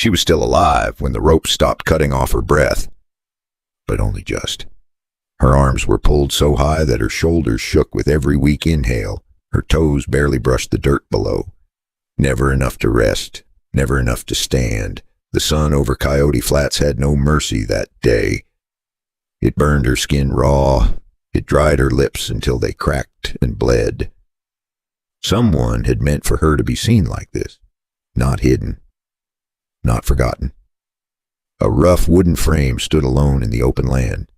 She was still alive when the rope stopped cutting off her breath, but only just. Her arms were pulled so high that her shoulders shook with every weak inhale. Her toes barely brushed the dirt below. Never enough to rest, never enough to stand. The sun over Coyote Flats had no mercy that day. It burned her skin raw. It dried her lips until they cracked and bled. Someone had meant for her to be seen like this, not hidden, not forgotten. A rough wooden frame stood alone in the open land,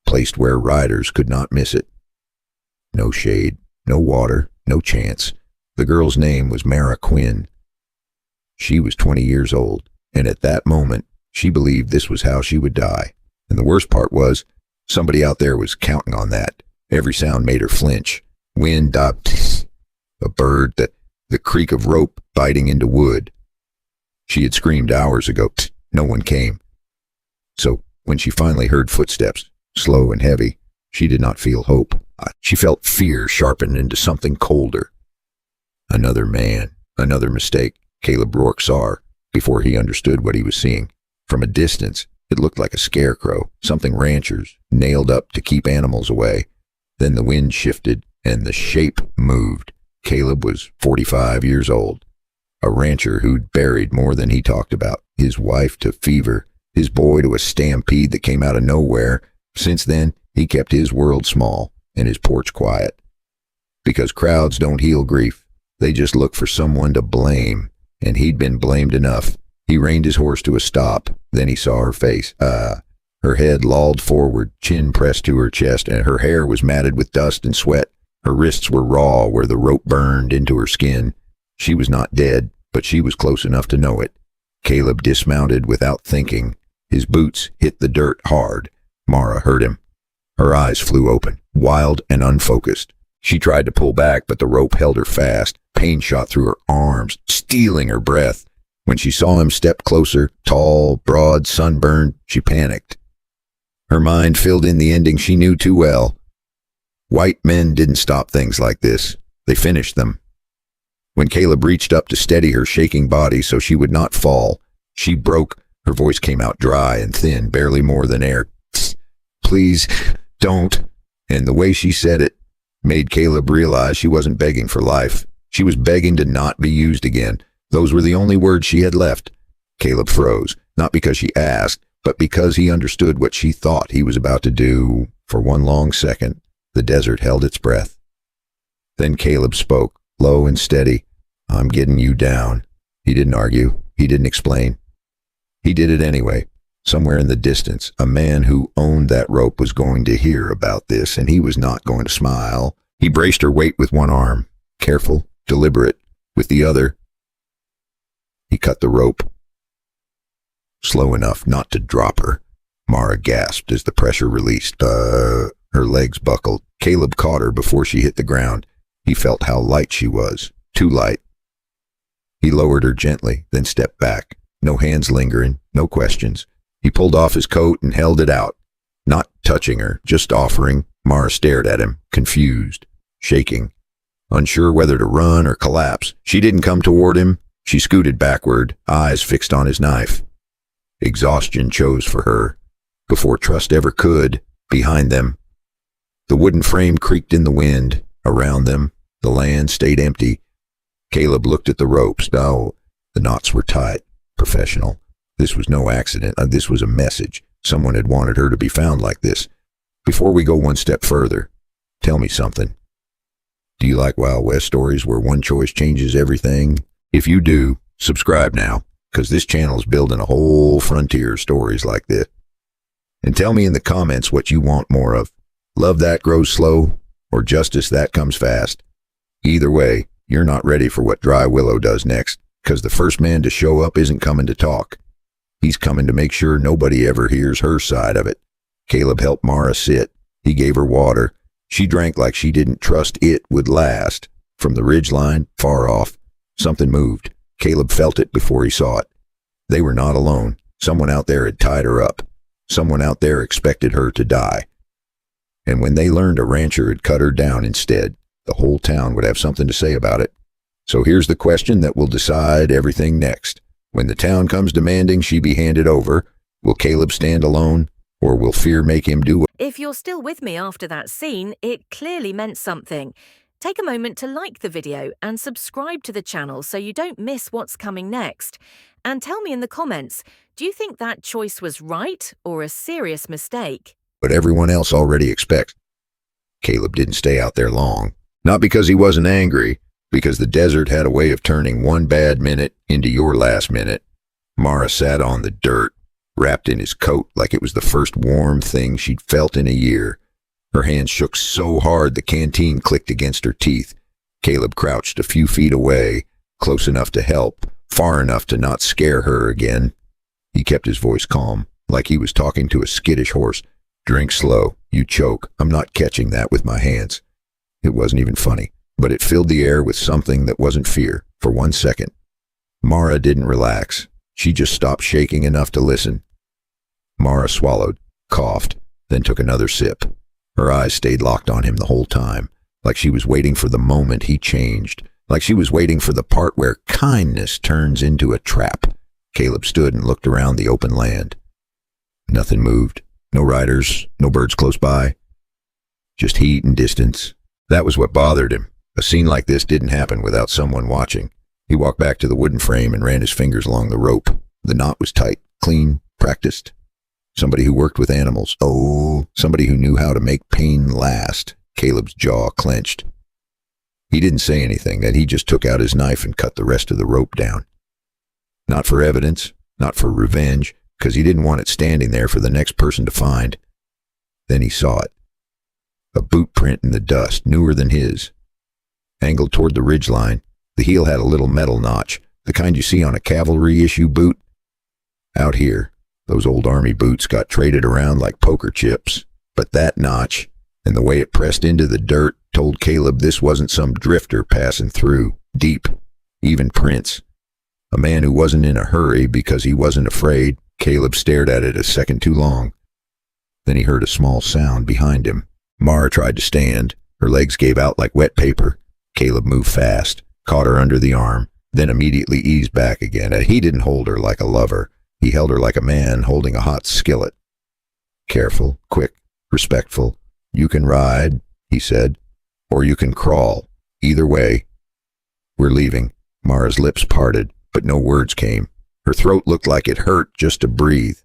placed where riders could not miss it. No shade, no water, no chance. The girl's name was Mara Quinn. She was 20 years old, and at that moment, she believed this was how she would die. And the worst part was, somebody out there was counting on that. Every sound made her flinch. Wind died, a bird, the creak of rope biting into wood. She had screamed hours ago. No one came. So when she finally heard footsteps, slow and heavy, she did not feel hope. She felt fear sharpen into something colder. Another man, another mistake. Caleb Rourke saw her before he understood what he was seeing. From a distance, it looked like a scarecrow, something ranchers nailed up to keep animals away. Then the wind shifted and the shape moved. Caleb was 45 years old, a rancher who'd buried more than he talked about, his wife to fever, his boy to a stampede that came out of nowhere. Since then, he kept his world small and his porch quiet. Because crowds don't heal grief. They just look for someone to blame, and he'd been blamed enough. He reined his horse to a stop. Then he saw her face. Her head lolled forward, chin pressed to her chest, and her hair was matted with dust and sweat. Her wrists were raw where the rope burned into her skin. She was not dead, but she was close enough to know it. Caleb dismounted without thinking. His boots hit the dirt hard. Mara heard him. Her eyes flew open, wild and unfocused. She tried to pull back, but the rope held her fast. Pain shot through her arms, stealing her breath. When she saw him step closer, tall, broad, sunburned, she panicked. Her mind filled in the ending she knew too well. White men didn't stop things like this. They finished them. When Caleb reached up to steady her shaking body so she would not fall, she broke. Her voice came out dry and thin, barely more than air. Please, don't. And the way she said it made Caleb realize she wasn't begging for life. She was begging to not be used again. Those were the only words she had left. Caleb froze, not because she asked, but because he understood what she thought he was about to do. For one long second, the desert held its breath. Then Caleb spoke, low and steady. I'm getting you down. He didn't argue. He didn't explain. He did it anyway. Somewhere in the distance, a man who owned that rope was going to hear about this, and he was not going to smile. He braced her weight with one arm, careful, deliberate. With the other, he cut the rope. Slow enough not to drop her. Mara gasped as the pressure released. Her legs buckled. Caleb caught her before she hit the ground. He felt how light she was. Too light. He lowered her gently, then stepped back. No hands lingering, no questions. He pulled off his coat and held it out. Not touching her, just offering. Mara stared at him, confused, shaking, unsure whether to run or collapse. She didn't come toward him. She scooted backward, eyes fixed on his knife. Exhaustion chose for her. Before trust ever could, behind them. The wooden frame creaked in the wind. Around them, the land stayed empty. Caleb looked at the ropes. No, the knots were tight. Professional. This was no accident. This was a message. Someone had wanted her to be found like this. Before we go one step further, tell me something. Do you like Wild West stories where one choice changes everything? If you do, subscribe now, because this channel is building a whole frontier of stories like this. And tell me in the comments what you want more of. Love that grows slow, or justice that comes fast. Either way, you're not ready for what Dry Willow does next, because the first man to show up isn't coming to talk. He's coming to make sure nobody ever hears her side of it. Caleb helped Mara sit. He gave her water. She drank like she didn't trust it would last. From the ridgeline, far off, something moved. Caleb felt it before he saw it. They were not alone. Someone out there had tied her up. Someone out there expected her to die. And when they learned a rancher had cut her down instead, the whole town would have something to say about it. So here's the question that will decide everything next. When the town comes demanding she be handed over, will Caleb stand alone, or will fear make him do it? If you're still with me after that scene, it clearly meant something. Take a moment to like the video and subscribe to the channel so you don't miss what's coming next. And tell me in the comments, do you think that choice was right or a serious mistake? What everyone else already expects. Caleb didn't stay out there long. Not because he wasn't angry, because the desert had a way of turning one bad minute into your last minute. Mara sat on the dirt, wrapped in his coat like it was the first warm thing she'd felt in a year. Her hands shook so hard the canteen clicked against her teeth. Caleb crouched a few feet away, close enough to help, far enough to not scare her again. He kept his voice calm, like he was talking to a skittish horse. Drink slow, you choke. I'm not catching that with my hands. It wasn't even funny, but it filled the air with something that wasn't fear, for 1 second. Mara didn't relax. She just stopped shaking enough to listen. Mara swallowed, coughed, then took another sip. Her eyes stayed locked on him the whole time, like she was waiting for the moment he changed, like she was waiting for the part where kindness turns into a trap. Caleb stood and looked around the open land. Nothing moved. No riders, no birds close by. Just heat and distance. That was what bothered him. A scene like this didn't happen without someone watching. He walked back to the wooden frame and ran his fingers along the rope. The knot was tight, clean, practiced. Somebody who worked with animals. Oh, somebody who knew how to make pain last. Caleb's jaw clenched. He didn't say anything, then he just took out his knife and cut the rest of the rope down. Not for evidence, not for revenge, because he didn't want it standing there for the next person to find. Then he saw it. A boot print in the dust, newer than his. Angled toward the ridgeline, the heel had a little metal notch, the kind you see on a cavalry issue boot. Out here, those old army boots got traded around like poker chips, but that notch, and the way it pressed into the dirt, told Caleb this wasn't some drifter passing through, deep, even prints. A man who wasn't in a hurry because he wasn't afraid. Caleb stared at it a second too long. Then he heard a small sound behind him. Mara tried to stand. Her legs gave out like wet paper. Caleb moved fast, caught her under the arm, then immediately eased back again. He didn't hold her like a lover. He held her like a man holding a hot skillet. Careful, quick, respectful. You can ride, he said, or you can crawl. Either way. We're leaving. Mara's lips parted, but no words came. Her throat looked like it hurt just to breathe.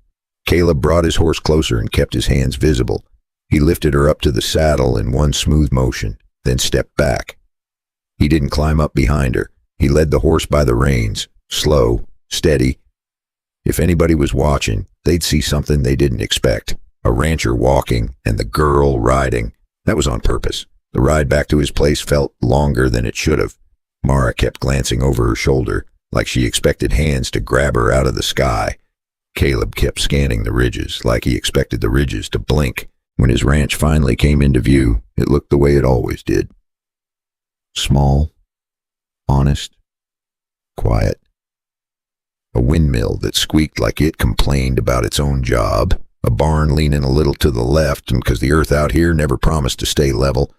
Caleb brought his horse closer and kept his hands visible. He lifted her up to the saddle in one smooth motion, then stepped back. He didn't climb up behind her. He led the horse by the reins, slow, steady. If anybody was watching, they'd see something they didn't expect. A rancher walking and the girl riding. That was on purpose. The ride back to his place felt longer than it should have. Mara kept glancing over her shoulder, like she expected hands to grab her out of the sky. Caleb kept scanning the ridges, like he expected the ridges to blink. When his ranch finally came into view, it looked the way it always did. Small, honest, quiet. A windmill that squeaked like it complained about its own job. A barn leaning a little to the left, because the earth out here never promised to stay level.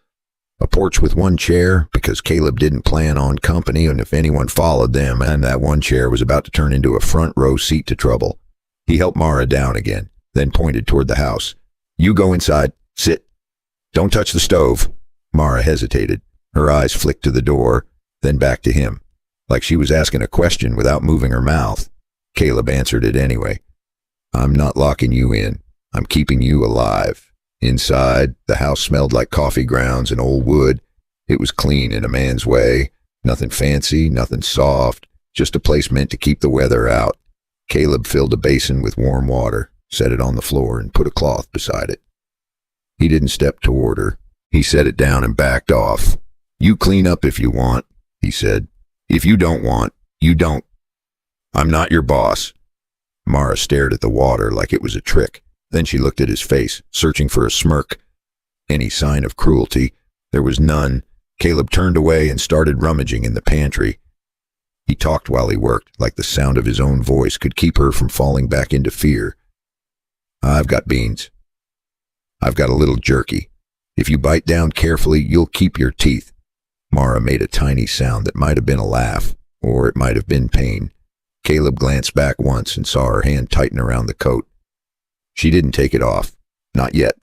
A porch with one chair, because Caleb didn't plan on company, and if anyone followed them, and that one chair was about to turn into a front row seat to trouble. He helped Mara down again, then pointed toward the house. You go inside. Sit. Don't touch the stove. Mara hesitated. Her eyes flicked to the door, then back to him, like she was asking a question without moving her mouth. Caleb answered it anyway. I'm not locking you in. I'm keeping you alive. Inside, the house smelled like coffee grounds and old wood. It was clean in a man's way. Nothing fancy, nothing soft, just a place meant to keep the weather out. Caleb filled a basin with warm water, set it on the floor, and put a cloth beside it. He didn't step toward her. He set it down and backed off. You clean up if you want, he said. If you don't want, you don't. I'm not your boss. Mara stared at the water like it was a trick. Then she looked at his face, searching for a smirk. Any sign of cruelty? There was none. Caleb turned away and started rummaging in the pantry. He talked while he worked, like the sound of his own voice could keep her from falling back into fear. I've got beans. I've got a little jerky. If you bite down carefully, you'll keep your teeth. Mara made a tiny sound that might have been a laugh, or it might have been pain. Caleb glanced back once and saw her hand tighten around the coat. She didn't take it off. Not yet.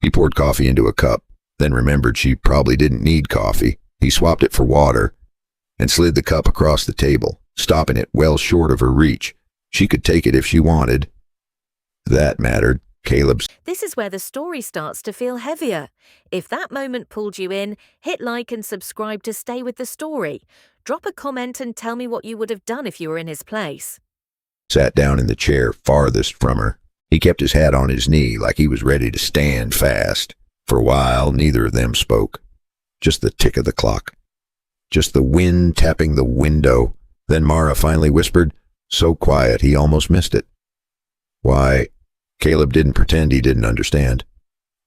He poured coffee into a cup, then remembered she probably didn't need coffee. He swapped it for water and slid the cup across the table, stopping it well short of her reach. She could take it if she wanted. That mattered. Caleb's. This is where the story starts to feel heavier. If that moment pulled you in, hit like and subscribe to stay with the story. Drop a comment and tell me what you would have done if you were in his place. Sat down in the chair farthest from her. He kept his hat on his knee like he was ready to stand fast. For a while, neither of them spoke. Just the tick of the clock. Just the wind tapping the window. Then Mara finally whispered, so quiet he almost missed it. Why? Caleb didn't pretend he didn't understand.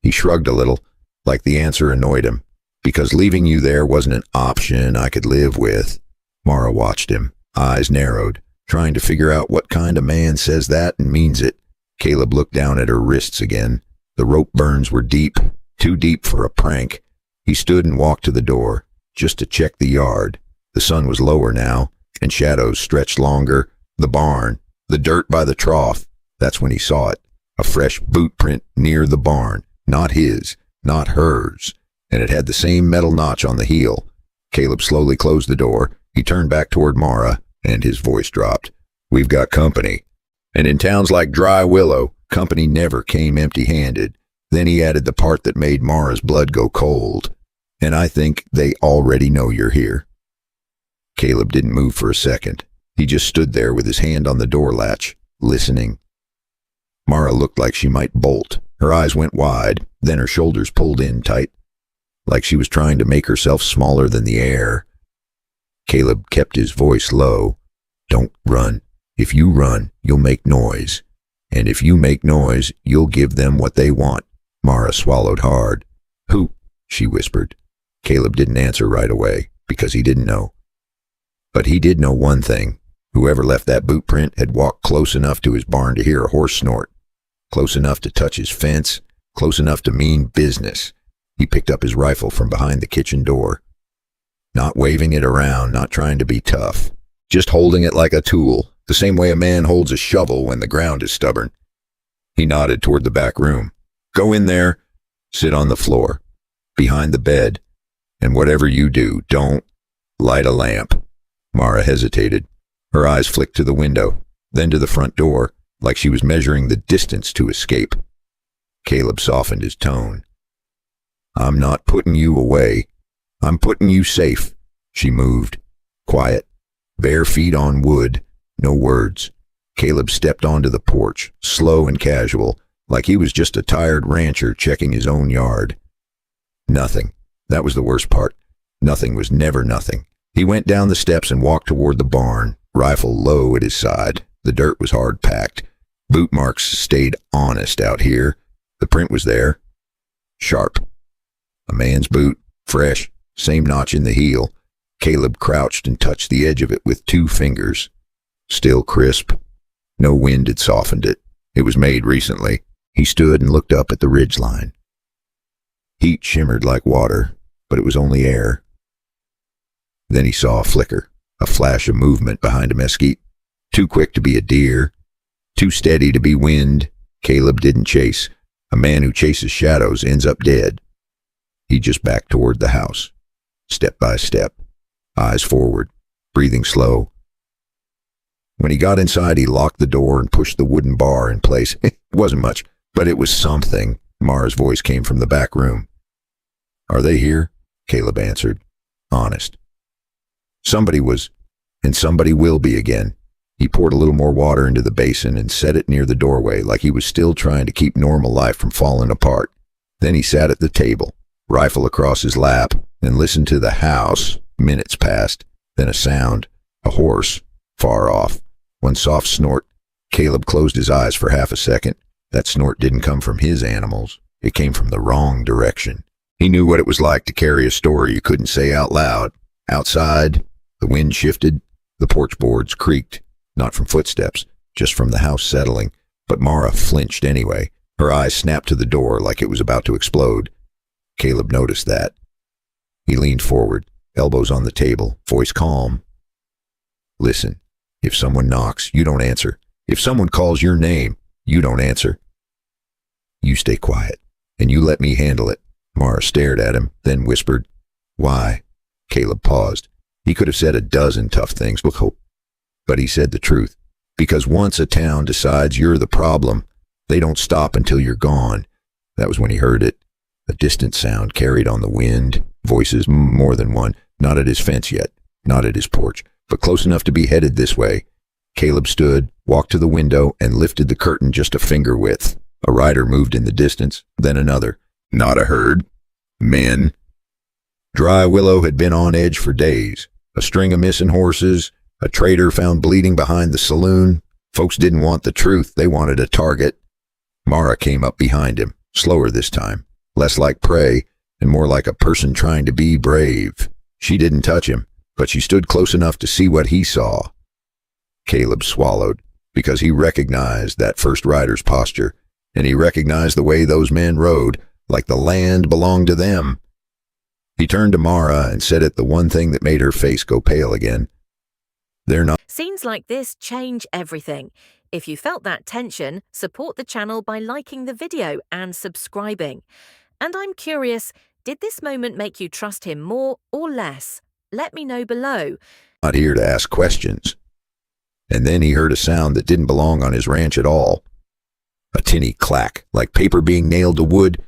He shrugged a little, like the answer annoyed him. Because leaving you there wasn't an option I could live with. Mara watched him, eyes narrowed, trying to figure out what kind of man says that and means it. Caleb looked down at her wrists again. The rope burns were deep, too deep for a prank. He stood and walked to the door, just to check the yard. The sun was lower now, and shadows stretched longer. The barn, the dirt by the trough. That's when he saw it. A fresh boot print near the barn. Not his, not hers. And it had the same metal notch on the heel. Caleb slowly closed the door. He turned back toward Mara, and his voice dropped. We've got company. And in towns like Dry Willow, company never came empty-handed. Then he added the part that made Mara's blood go cold. And I think they already know you're here. Caleb didn't move for a second. He just stood there with his hand on the door latch, listening. Mara looked like she might bolt. Her eyes went wide, then her shoulders pulled in tight, like she was trying to make herself smaller than the air. Caleb kept his voice low. Don't run. If you run, you'll make noise. And if you make noise, you'll give them what they want. Mara swallowed hard. Who? She whispered. Caleb didn't answer right away, because he didn't know. But he did know one thing. Whoever left that boot print had walked close enough to his barn to hear a horse snort. Close enough to touch his fence. Close enough to mean business. He picked up his rifle from behind the kitchen door. Not waving it around, not trying to be tough. Just holding it like a tool, the same way a man holds a shovel when the ground is stubborn. He nodded toward the back room. Go in there. Sit on the floor. Behind the bed. And whatever you do, don't light a lamp. Mara hesitated. Her eyes flicked to the window, then to the front door, like she was measuring the distance to escape. Caleb softened his tone. I'm not putting you away. I'm putting you safe. She moved. Quiet. Bare feet on wood. No words. Caleb stepped onto the porch, slow and casual, like he was just a tired rancher checking his own yard. Nothing. That was the worst part. Nothing was never nothing. He went down the steps and walked toward the barn, rifle low at his side. The dirt was hard packed. Boot marks stayed honest out here. The print was there. Sharp. A man's boot, fresh, same notch in the heel. Caleb crouched and touched the edge of it with 2 fingers. Still crisp. No wind had softened it. It was made recently. He stood and looked up at the ridgeline. Heat shimmered like water, but it was only air. Then he saw a flicker, a flash of movement behind a mesquite. Too quick to be a deer. Too steady to be wind. Caleb didn't chase. A man who chases shadows ends up dead. He just backed toward the house, step by step, eyes forward, breathing slow. When he got inside, he locked the door and pushed the wooden bar in place. It wasn't much, but it was something. Mara's voice came from the back room. Are they here? Caleb answered, honest. Somebody was, and somebody will be again. He poured a little more water into the basin and set it near the doorway like he was still trying to keep normal life from falling apart. Then he sat at the table, rifle across his lap, and listened to the house. Minutes passed. Then a sound. A horse. Far off. One soft snort. Caleb closed his eyes for half a second. That snort didn't come from his animals. It came from the wrong direction. He knew what it was like to carry a story you couldn't say out loud. Outside, the wind shifted. The porch boards creaked. Not from footsteps, just from the house settling. But Mara flinched anyway. Her eyes snapped to the door like it was about to explode. Caleb noticed that. He leaned forward, elbows on the table, voice calm. Listen, If someone knocks, you don't answer. If someone calls your name, you don't answer. You stay quiet, and you let me handle it. Mara stared at him, then whispered, "Why?" Caleb paused. He could have said a dozen tough things, but he said the truth. Because once a town decides you're the problem, they don't stop until you're gone. That was when he heard it. A distant sound carried on the wind, voices, more than one, not at his fence yet, not at his porch, but close enough to be headed this way. Caleb stood, walked to the window, and lifted the curtain just a finger width. A rider moved in the distance, then another. Not a herd. Men. Dry Willow had been on edge for days. A string of missing horses, a trader found bleeding behind the saloon. Folks didn't want the truth, they wanted a target. Mara came up behind him, slower this time, less like prey, and more like a person trying to be brave. She didn't touch him, but she stood close enough to see what he saw. Caleb swallowed, because he recognized that first rider's posture, and he recognized the way those men rode, like the land belonged to them. He turned to Mara and said it the one thing that made her face go pale again. They're not. Scenes like this change everything. If you felt that tension, support the channel by liking the video and subscribing. And I'm curious, did this moment make you trust him more or less? Let me know below. Not here to ask questions. And then he heard a sound that didn't belong on his ranch at all. A tinny clack, like paper being nailed to wood.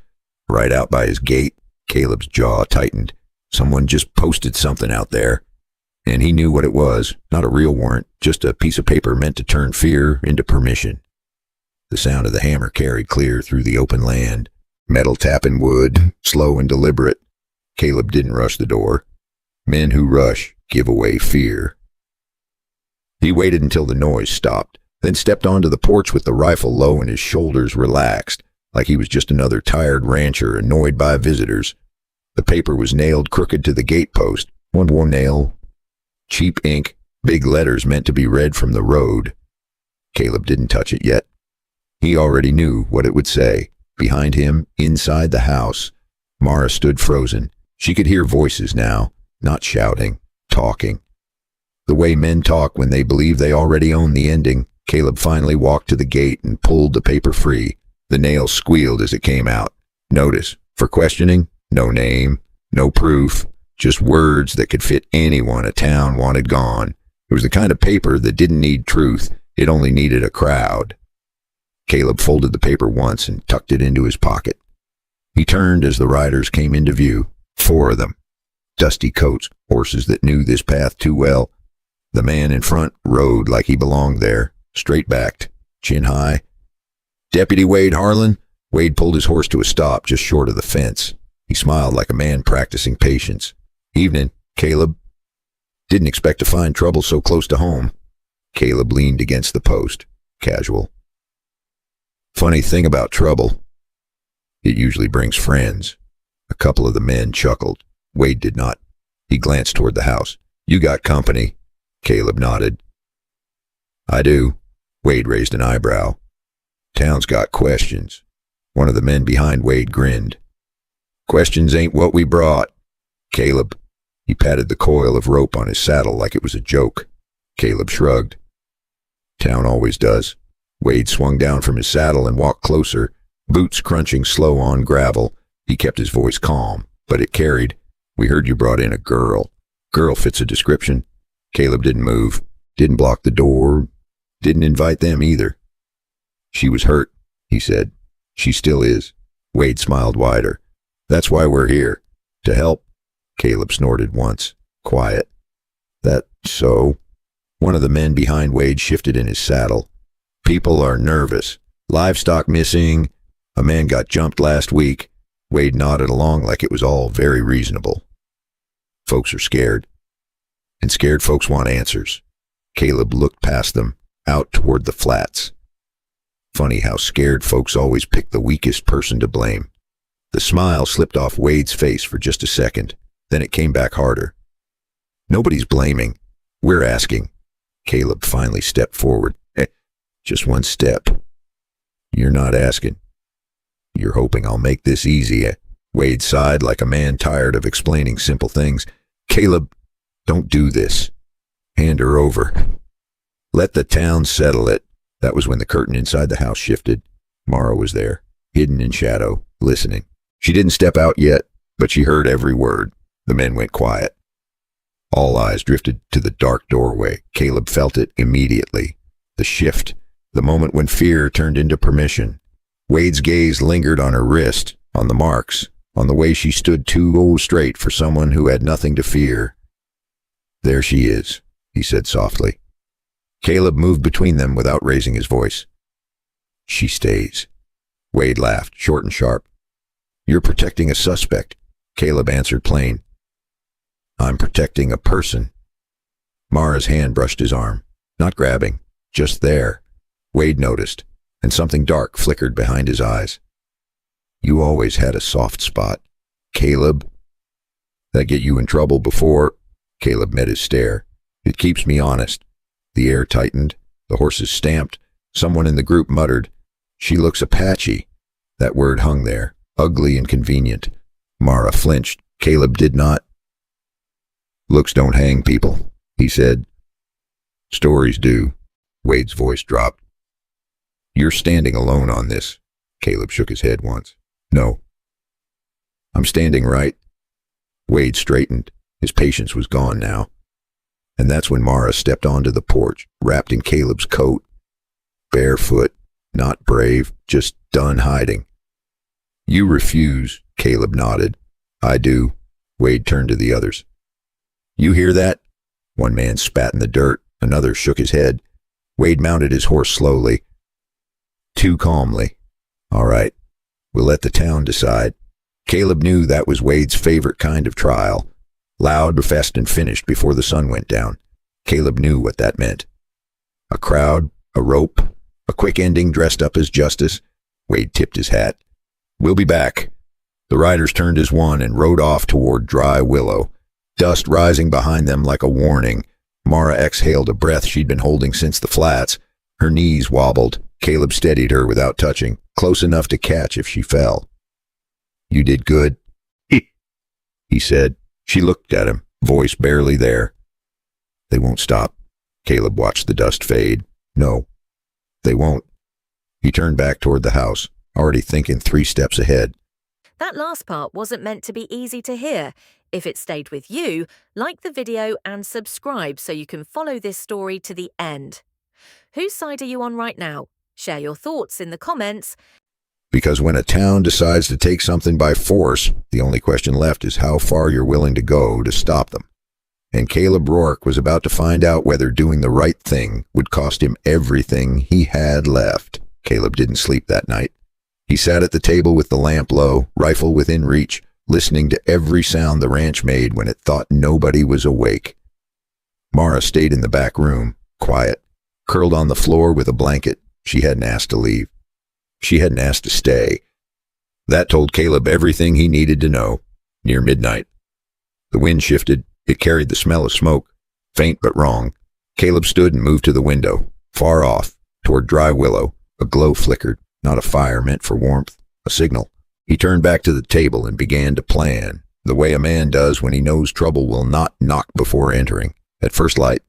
Right out by his gate, Caleb's jaw tightened. Someone just posted something out there. And he knew what it was. Not a real warrant, just a piece of paper meant to turn fear into permission. The sound of the hammer carried clear through the open land. Metal tapping wood, slow and deliberate. Caleb didn't rush the door. Men who rush give away fear. He waited until the noise stopped, then stepped onto the porch with the rifle low and his shoulders relaxed, like he was just another tired rancher annoyed by visitors. The paper was nailed crooked to the gatepost. One more nail. Cheap ink, big letters meant to be read from the road. Caleb didn't touch it yet. He already knew what it would say. Behind him, inside the house, Mara stood frozen. She could hear voices now, not shouting, talking. The way men talk when they believe they already own the ending. Caleb finally walked to the gate and pulled the paper free. The nail squealed as it came out. Notice, for questioning, no name, no proof, just words that could fit anyone a town wanted gone. It was the kind of paper that didn't need truth, it only needed a crowd. Caleb folded the paper once and tucked it into his pocket. He turned as the riders came into view. 4 of them. Dusty coats, horses that knew this path too well. The man in front rode like he belonged there, straight-backed, chin high. "Deputy Wade Harlan?" Wade pulled his horse to a stop just short of the fence. He smiled like a man practicing patience. "Evening, Caleb." "Didn't expect to find trouble so close to home." Caleb leaned against the post, casual. "Funny thing about trouble. It usually brings friends." A couple of the men chuckled. Wade did not. He glanced toward the house. "You got company." Caleb nodded. "I do." Wade raised an eyebrow. "Town's got questions." One of the men behind Wade grinned. "Questions ain't what we brought." "Caleb." He patted the coil of rope on his saddle like it was a joke. Caleb shrugged. "Town always does." Wade swung down from his saddle and walked closer, boots crunching slow on gravel. He kept his voice calm, but it carried. "We heard you brought in a girl." "Girl fits a description." Caleb didn't move, didn't block the door, didn't invite them either. "She was hurt," he said. "She still is." Wade smiled wider. "That's why we're here. To help." Caleb snorted once. Quiet. "That so?" One of the men behind Wade shifted in his saddle. "People are nervous. Livestock missing. A man got jumped last week." Wade nodded along like it was all very reasonable. "Folks are scared. And scared folks want answers." Caleb looked past them, out toward the flats. Funny how scared folks always pick the weakest person to blame. The smile slipped off Wade's face for just a second, then it came back harder. "Nobody's blaming. We're asking." Caleb finally stepped forward. Just one step. "You're not asking. You're hoping I'll make this easy." Wade sighed like a man tired of explaining simple things. "Caleb, don't do this. Hand her over." Let the town settle it. That was when the curtain inside the house shifted. Mara was there, hidden in shadow, listening. She didn't step out yet, but she heard every word. The men went quiet. All eyes drifted to the dark doorway. Caleb felt it immediately. The shift, the moment when fear turned into permission. Wade's gaze lingered on her wrist, on the marks, on the way she stood too straight for someone who had nothing to fear. There she is, he said softly. Caleb moved between them without raising his voice. She stays. Wade laughed, short and sharp. You're protecting a suspect, Caleb answered plain. I'm protecting a person. Mara's hand brushed his arm, not grabbing, just there. Wade noticed, and something dark flickered behind his eyes. You always had a soft spot, Caleb. That get you in trouble before? Caleb met his stare. It keeps me honest. The air tightened, the horses stamped. Someone in the group muttered, She looks Apache. That word hung there, ugly and convenient. Mara flinched. Caleb did not. Looks don't hang people, he said. Stories do. Wade's voice dropped. You're standing alone on this. Caleb shook his head once. No. I'm standing right. Wade straightened. His patience was gone now. And that's when Mara stepped onto the porch, wrapped in Caleb's coat. Barefoot, not brave, just done hiding. You refuse, Caleb nodded. I do. Wade turned to the others. You hear that? One man spat in the dirt. Another shook his head. Wade mounted his horse slowly. Too calmly. All right. We'll let the town decide. Caleb knew that was Wade's favorite kind of trial. Loud, fast, and finished before the sun went down. Caleb knew what that meant. A crowd, a rope, a quick ending dressed up as justice. Wade tipped his hat. We'll be back. The riders turned as one and rode off toward Dry Willow. Dust rising behind them like a warning. Mara exhaled a breath she'd been holding since the flats. Her knees wobbled. Caleb steadied her without touching, close enough to catch if she fell. You did good, he said. She looked at him, voice barely there. They won't stop. Caleb watched the dust fade. No, they won't. He turned back toward the house, already thinking 3 steps ahead. That last part wasn't meant to be easy to hear. If it stayed with you, like the video and subscribe so you can follow this story to the end. Whose side are you on right now? Share your thoughts in the comments. Because when a town decides to take something by force, the only question left is how far you're willing to go to stop them. And Caleb Rourke was about to find out whether doing the right thing would cost him everything he had left. Caleb didn't sleep that night. He sat at the table with the lamp low, rifle within reach, listening to every sound the ranch made when it thought nobody was awake. Mara stayed in the back room, quiet, curled on the floor with a blanket. She hadn't asked to leave. She hadn't asked to stay. That told Caleb everything he needed to know. Near midnight. The wind shifted. It carried the smell of smoke, faint but wrong. Caleb stood and moved to the window, far off, toward Dry Willow. A glow flickered, not a fire meant for warmth, a signal. He turned back to the table and began to plan, the way a man does when he knows trouble will not knock before entering. At first light,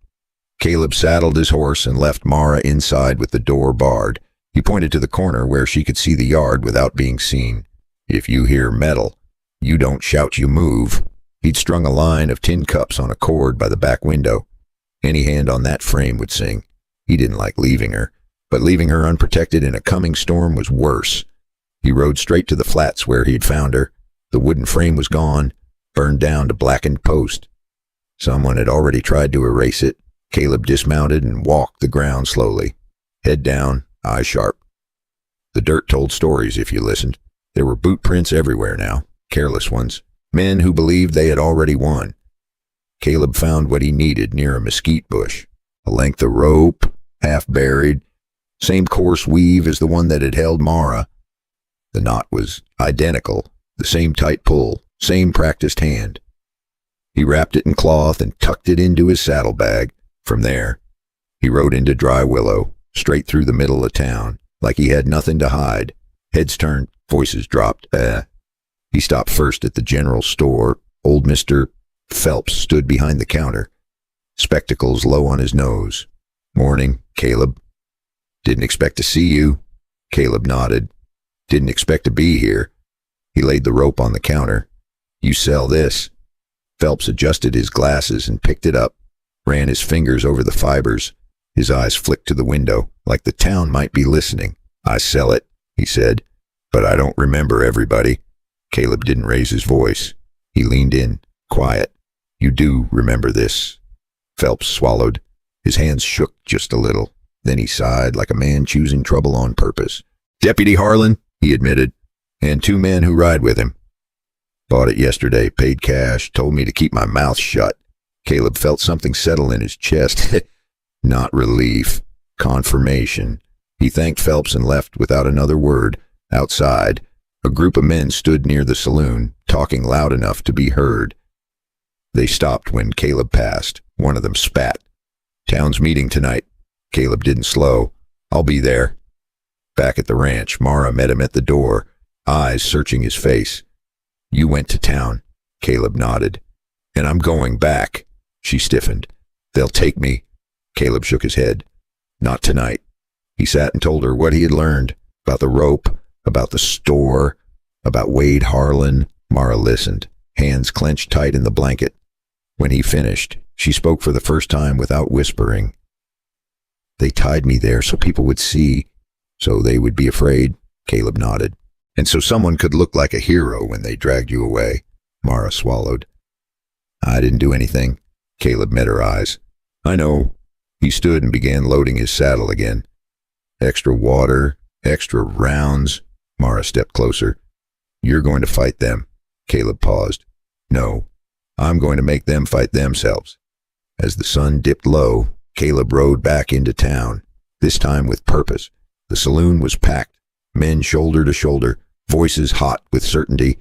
Caleb saddled his horse and left Mara inside with the door barred. He pointed to the corner where she could see the yard without being seen. If you hear metal, you don't shout, you move. He'd strung a line of tin cups on a cord by the back window. Any hand on that frame would sing. He didn't like leaving her, but leaving her unprotected in a coming storm was worse. He rode straight to the flats where he'd found her. The wooden frame was gone, burned down to blackened post. Someone had already tried to erase it. Caleb dismounted and walked the ground slowly, head down, eyes sharp. The dirt told stories if you listened. There were boot prints everywhere now, careless ones, men who believed they had already won. Caleb found what he needed near a mesquite bush, a length of rope, half buried, same coarse weave as the one that had held Mara. The knot was identical, the same tight pull, same practiced hand. He wrapped it in cloth and tucked it into his saddlebag. From there, he rode into Dry Willow, straight through the middle of town, like he had nothing to hide. Heads turned, voices dropped. He stopped first at the general store. Old Mr. Phelps stood behind the counter, spectacles low on his nose. Morning, Caleb. Didn't expect to see you. Caleb nodded. Didn't expect to be here. He laid the rope on the counter. You sell this. Phelps adjusted his glasses and picked it up, ran his fingers over the fibers. His eyes flicked to the window, like the town might be listening. I sell it, he said, but I don't remember everybody. Caleb didn't raise his voice. He leaned in, quiet. You do remember this. Phelps swallowed. His hands shook just a little. Then he sighed like a man choosing trouble on purpose. Deputy Harlan, he admitted, and 2 men who ride with him. Bought it yesterday, paid cash, told me to keep my mouth shut. Caleb felt something settle in his chest. Not relief, confirmation. He thanked Phelps and left without another word. Outside, a group of men stood near the saloon, talking loud enough to be heard. They stopped when Caleb passed. One of them spat. Town's meeting tonight. Caleb didn't slow. I'll be there. Back at the ranch, Mara met him at the door, eyes searching his face. You went to town. Caleb nodded. And I'm going back. She stiffened. They'll take me. Caleb shook his head. Not tonight. He sat and told her what he had learned, about the rope, about the store, about Wade Harlan. Mara listened, hands clenched tight in the blanket. When he finished, she spoke for the first time without whispering. They tied me there so people would see, so they would be afraid. Caleb nodded. And so someone could look like a hero when they dragged you away. Mara swallowed. I didn't do anything. Caleb met her eyes. I know. He stood and began loading his saddle again. Extra water, extra rounds. Mara stepped closer. You're going to fight them. Caleb paused. No, I'm going to make them fight themselves. As the sun dipped low, Caleb rode back into town, this time with purpose. The saloon was packed, men shoulder to shoulder, voices hot with certainty.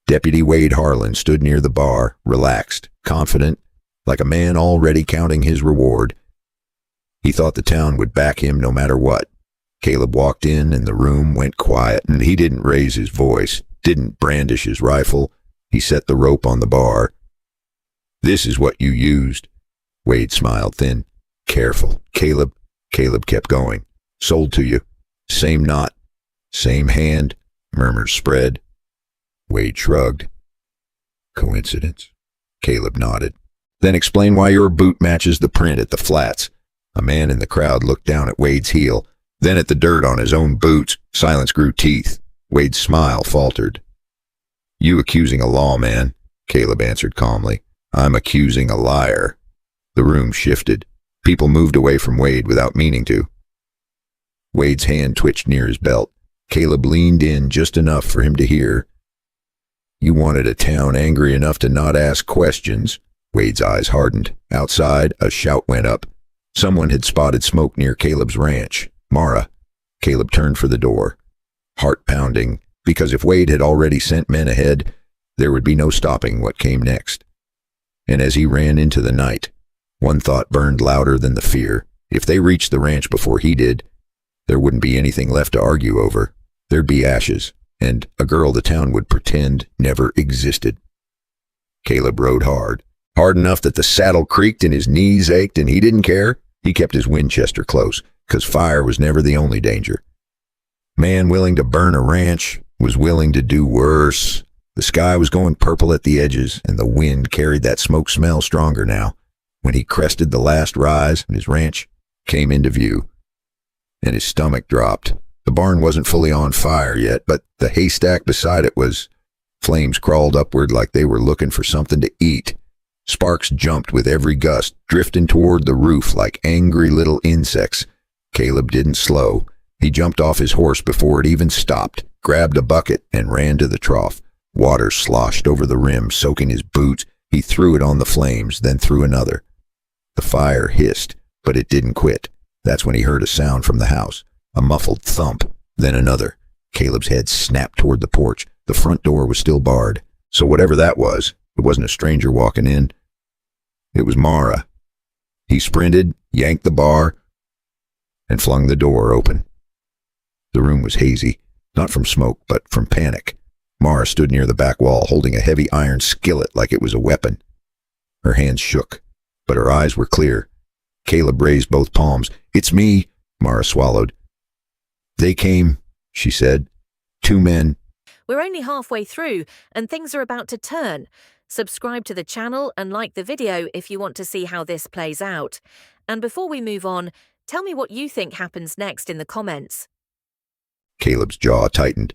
Deputy Wade Harlan stood near the bar, relaxed, confident, like a man already counting his reward. He thought the town would back him no matter what. Caleb walked in and the room went quiet, and he didn't raise his voice, didn't brandish his rifle. He set the rope on the bar. This is what you used. Wade smiled thin. Careful, Caleb. Caleb kept going. Sold to you. Same knot. Same hand. Murmurs spread. Wade shrugged. Coincidence? Caleb nodded. Then explain why your boot matches the print at the flats. A man in the crowd looked down at Wade's heel, then at the dirt on his own boots. Silence grew teeth. Wade's smile faltered. You accusing a lawman, Caleb answered calmly. I'm accusing a liar. The room shifted. People moved away from Wade without meaning to. Wade's hand twitched near his belt. Caleb leaned in just enough for him to hear. You wanted a town angry enough to not ask questions. Wade's eyes hardened. Outside, a shout went up. Someone had spotted smoke near Caleb's ranch. Mara. Caleb turned for the door. Heart pounding, because if Wade had already sent men ahead, there would be no stopping what came next. And as he ran into the night, one thought burned louder than the fear. If they reached the ranch before he did, there wouldn't be anything left to argue over. There'd be ashes, and a girl the town would pretend never existed. Caleb rode hard. Hard enough that the saddle creaked and his knees ached, and he didn't care. He kept his Winchester close, 'cause fire was never the only danger. Man willing to burn a ranch was willing to do worse. The sky was going purple at the edges, and the wind carried that smoke smell stronger now. When he crested the last rise, his ranch came into view, and his stomach dropped. The barn wasn't fully on fire yet, but the haystack beside it was. Flames crawled upward like they were looking for something to eat. Sparks jumped with every gust, drifting toward the roof like angry little insects. Caleb didn't slow. He jumped off his horse before it even stopped, grabbed a bucket, and ran to the trough. Water sloshed over the rim, soaking his boots. He threw it on the flames, then threw another. The fire hissed, but it didn't quit. That's when he heard a sound from the house, a muffled thump, then another. Caleb's head snapped toward the porch. The front door was still barred, so whatever that was, it wasn't a stranger walking in. It was Mara. He sprinted, yanked the bar, and flung the door open. The room was hazy, not from smoke, but from panic. Mara stood near the back wall, holding a heavy iron skillet like it was a weapon. Her hands shook, but her eyes were clear. Caleb raised both palms. "It's me," Mara swallowed. "They came," she said. "Two men." We're only halfway through, and things are about to turn. Subscribe to the channel and like the video if you want to see how this plays out. And before we move on, tell me what you think happens next in the comments. Caleb's jaw tightened.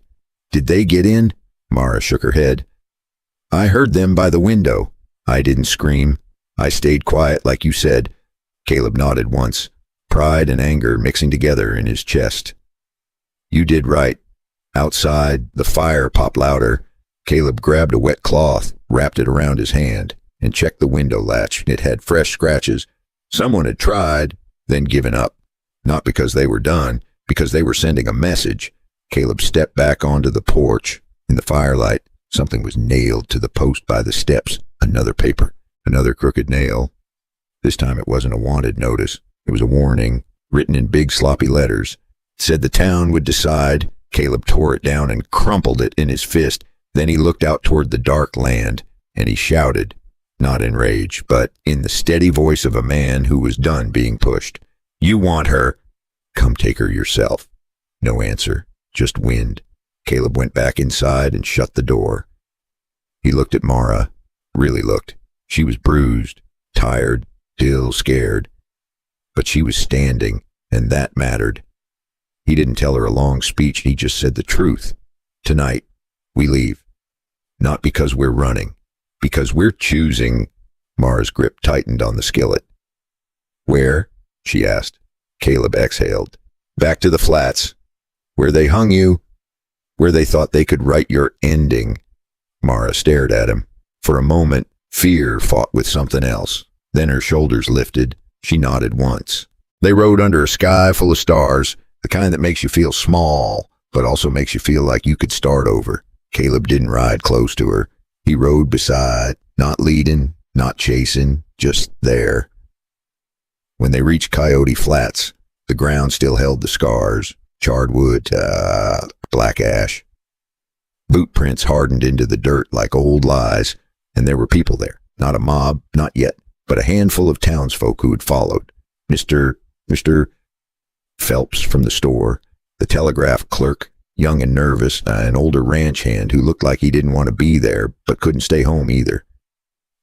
"Did they get in?" Mara shook her head. "I heard them by the window. I didn't scream. I stayed quiet like you said." Caleb nodded once, pride and anger mixing together in his chest. "You did right." Outside, the fire popped louder. Caleb grabbed a wet cloth, wrapped it around his hand, and checked the window latch. It had fresh scratches. Someone had tried, then given up. Not because they were done, because they were sending a message. Caleb stepped back onto the porch. In the firelight, something was nailed to the post by the steps. Another paper, another crooked nail. This time it wasn't a wanted notice. It was a warning, written in big sloppy letters. It said the town would decide. Caleb tore it down and crumpled it in his fist. Then he looked out toward the dark land, and he shouted, not in rage, but in the steady voice of a man who was done being pushed. "You want her. Come take her yourself." No answer, just wind. Caleb went back inside and shut the door. He looked at Mara, really looked. She was bruised, tired, still scared. But she was standing, and that mattered. He didn't tell her a long speech, he just said the truth. "Tonight, we leave. Not because we're running, because we're choosing." Mara's grip tightened on the skillet. "Where?" she asked. Caleb exhaled. "Back to the flats. Where they hung you. Where they thought they could write your ending." Mara stared at him. For a moment, fear fought with something else. Then her shoulders lifted. She nodded once. They rode under a sky full of stars, the kind that makes you feel small, but also makes you feel like you could start over. Caleb didn't ride close to her. He rode beside, not leading, not chasing, just there. When they reached Coyote Flats, the ground still held the scars, charred wood, black ash. Boot prints hardened into the dirt like old lies, and there were people there. Not a mob, not yet, but a handful of townsfolk who had followed. Mr. Phelps from the store, the telegraph clerk, young and nervous, an older ranch hand who looked like he didn't want to be there, but couldn't stay home either.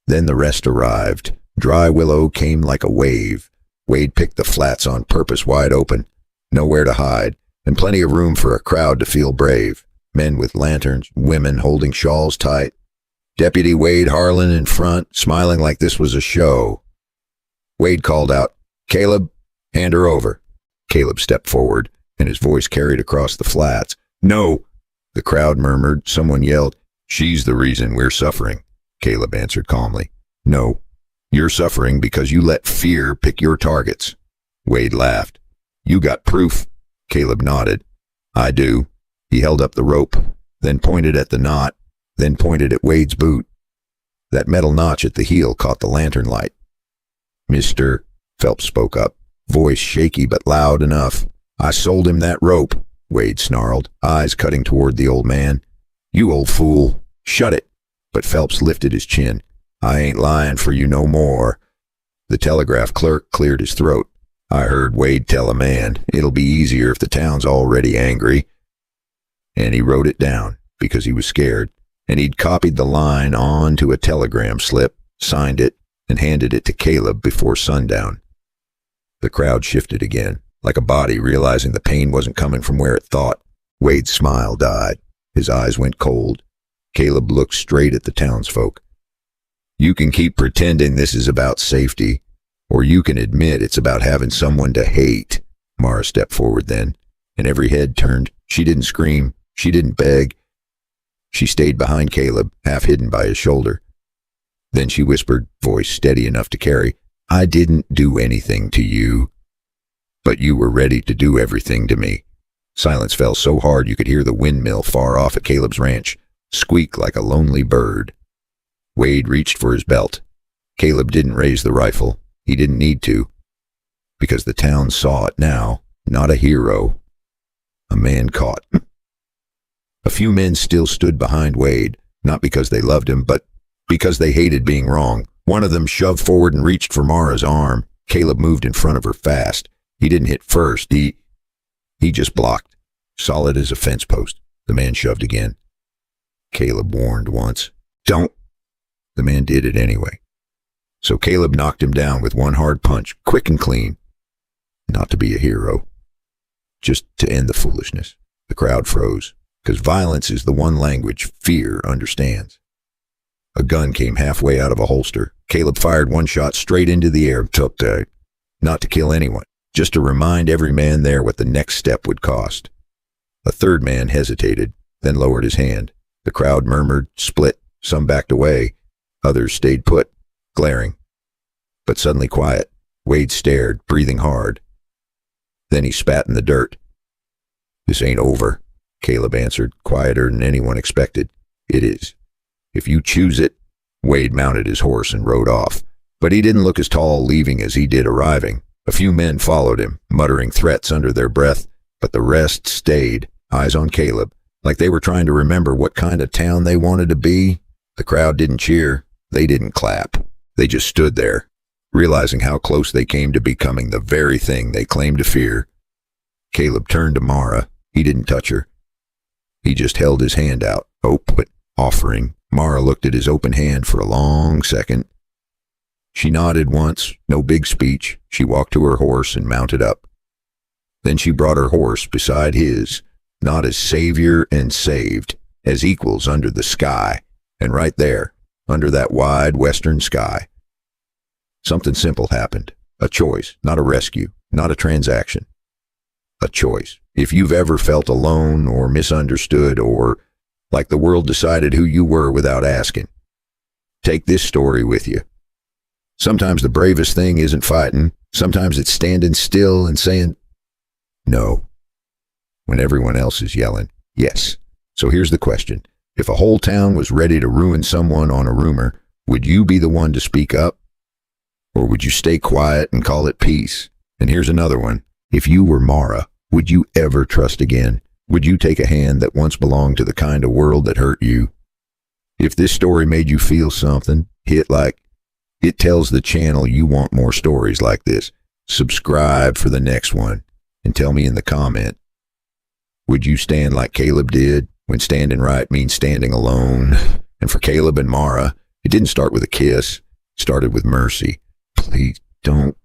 Then the rest arrived. Dry Willow came like a wave. Wade picked the flats on purpose wide open. Nowhere to hide, and plenty of room for a crowd to feel brave. Men with lanterns, women holding shawls tight. Deputy Wade Harlan in front, smiling like this was a show. Wade called out, "Caleb, hand her over." Caleb stepped forward, and his voice carried across the flats. "No!" The crowd murmured. Someone yelled, "She's the reason we're suffering." Caleb answered calmly, "No, you're suffering because you let fear pick your targets." Wade laughed. "You got proof?" Caleb nodded. "I do." He held up the rope, then pointed at the knot, then pointed at Wade's boot. That metal notch at the heel caught the lantern light. "Mr. Phelps spoke up, voice shaky but loud enough. "I sold him that rope," Wade snarled, eyes cutting toward the old man. "You old fool, shut it." But Phelps lifted his chin. "I ain't lying for you no more." The telegraph clerk cleared his throat. "I heard Wade tell a man, it'll be easier if the town's already angry." And he wrote it down, because he was scared, and he'd copied the line onto a telegram slip, signed it, and handed it to Caleb before sundown. The crowd shifted again, like a body realizing the pain wasn't coming from where it thought. Wade's smile died. His eyes went cold. Caleb looked straight at the townsfolk. "You can keep pretending this is about safety, or you can admit it's about having someone to hate." Mara stepped forward then, and every head turned. She didn't scream. She didn't beg. She stayed behind Caleb, half hidden by his shoulder. Then she whispered, voice steady enough to carry, "I didn't do anything to you, but you were ready to do everything to me." Silence fell so hard you could hear the windmill far off at Caleb's ranch squeak like a lonely bird. Wade reached for his belt. Caleb didn't raise the rifle. He didn't need to, because the town saw it now. Not a hero. A man caught. A few men still stood behind Wade, not because they loved him, but because they hated being wrong. One of them shoved forward and reached for Mara's arm. Caleb moved in front of her fast. He didn't hit first. He just blocked, solid as a fence post. The man shoved again. Caleb warned once. Don't. The man did it anyway. So Caleb knocked him down with one hard punch, quick and clean. Not to be a hero. Just to end the foolishness. The crowd froze, because violence is the one language fear understands. A gun came halfway out of a holster. Caleb fired one shot straight into the air, not to kill anyone, just to remind every man there what the next step would cost. A third man hesitated, then lowered his hand. The crowd murmured, split, some backed away, others stayed put, glaring. But suddenly quiet. Wade stared, breathing hard. Then he spat in the dirt. This ain't over, Caleb answered, quieter than anyone expected. It is. If you choose it. Wade mounted his horse and rode off. But he didn't look as tall leaving as he did arriving. A few men followed him, muttering threats under their breath, but the rest stayed, eyes on Caleb, like they were trying to remember what kind of town they wanted to be. The crowd didn't cheer. They didn't clap. They just stood there, realizing how close they came to becoming the very thing they claimed to fear. Caleb turned to Mara. He didn't touch her. He just held his hand out, offering. Mara looked at his open hand for a long second. She nodded once, no big speech. She walked to her horse and mounted up. Then she brought her horse beside his, not as savior and saved, as equals under the sky, and right there, under that wide western sky. Something simple happened. A choice, not a rescue, not a transaction. A choice. If you've ever felt alone or misunderstood or like the world decided who you were without asking, take this story with you. Sometimes the bravest thing isn't fighting. Sometimes it's standing still and saying no when everyone else is yelling yes. So here's the question. If a whole town was ready to ruin someone on a rumor, would you be the one to speak up? Or would you stay quiet and call it peace? And here's another one. If you were Mara, would you ever trust again? Would you take a hand that once belonged to the kind of world that hurt you? If this story made you feel something, hit like. It tells the channel you want more stories like this. Subscribe for the next one and tell me in the comment. Would you stand like Caleb did when standing right means standing alone? And for Caleb and Mara, it didn't start with a kiss. It started with mercy. Please don't.